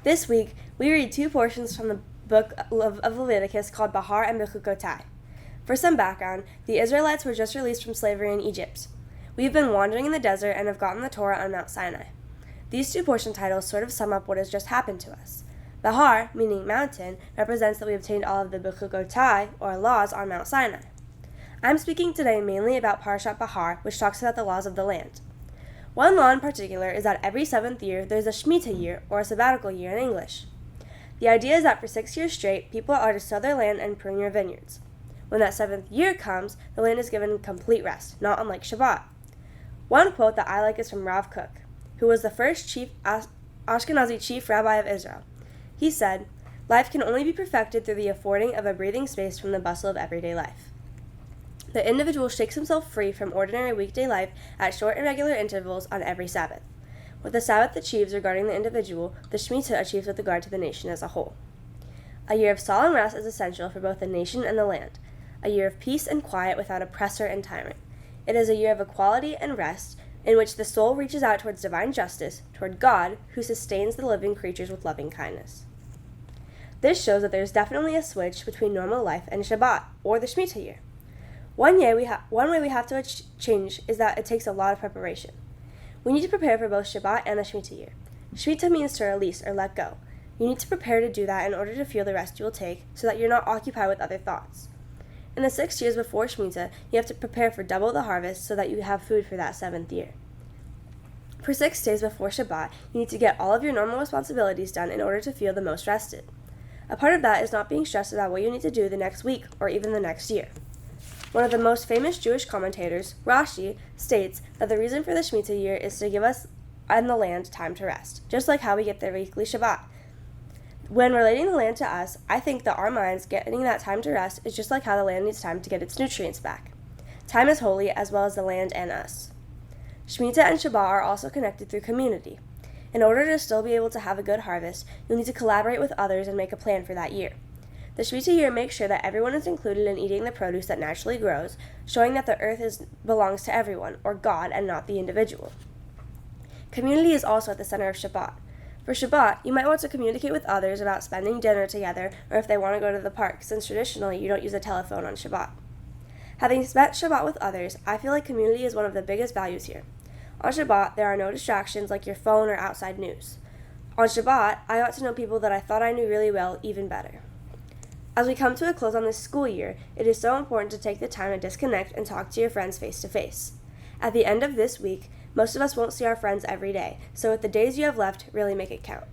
This week, we read two portions from the book of Leviticus called Behar and Bechukotai. For some background, the Israelites were just released from slavery in Egypt. We've been wandering in the desert and have gotten the Torah on Mount Sinai. These two portion titles sort of sum up what has just happened to us. Behar, meaning mountain, represents that we obtained all of the Bechukotai, or laws, on Mount Sinai. I'm speaking today mainly about Parshat Behar, which talks about the laws of the land. One law in particular is that every 7th year there's a Shemitah year, or a sabbatical year in English. The idea is that for 6 years straight, people are to sow their land and prune your vineyards. When that 7th year comes, the land is given complete rest, not unlike Shabbat. One quote that I like is from Rav Kook, who was the first Ashkenazi chief rabbi of Israel. He said, "Life can only be perfected through the affording of a breathing space from the bustle of everyday life." The individual shakes himself free from ordinary weekday life at short and regular intervals on every Sabbath. What the Sabbath achieves regarding the individual, the Shemitah achieves with regard to the nation as a whole. A year of solemn rest is essential for both the nation and the land, a year of peace and quiet without oppressor and tyrant. It is a year of equality and rest, in which the soul reaches out towards divine justice, toward God, who sustains the living creatures with loving kindness. This shows that there is definitely a switch between normal life and Shabbat, or the Shemitah year. One way we have to change is that it takes a lot of preparation. We need to prepare for both Shabbat and the Shemitah year. Shemitah means to release or let go. You need to prepare to do that in order to feel the rest you will take, so that you're not occupied with other thoughts. In the 6 years before Shemitah, you have to prepare for double the harvest so that you have food for that 7th year. For 6 days before Shabbat, you need to get all of your normal responsibilities done in order to feel the most rested. A part of that is not being stressed about what you need to do the next week or even the next year. One of the most famous Jewish commentators, Rashi, states that the reason for the Shemitah year is to give us and the land time to rest, just like how we get the weekly Shabbat. When relating the land to us, I think that our minds getting that time to rest is just like how the land needs time to get its nutrients back. Time is holy as well as the land and us. Shemitah and Shabbat are also connected through community. In order to still be able to have a good harvest, you'll need to collaborate with others and make a plan for that year. The Shemitah year makes sure that everyone is included in eating the produce that naturally grows, showing that the earth belongs to everyone, or God, and not the individual. Community is also at the center of Shabbat. For Shabbat, you might want to communicate with others about spending dinner together or if they want to go to the park, since traditionally you don't use a telephone on Shabbat. Having spent Shabbat with others, I feel like community is one of the biggest values here. On Shabbat, there are no distractions like your phone or outside news. On Shabbat, I got to know people that I thought I knew really well even better. As we come to a close on this school year, it is so important to take the time to disconnect and talk to your friends face to face. At the end of this week, most of us won't see our friends every day, so with the days you have left, really make it count.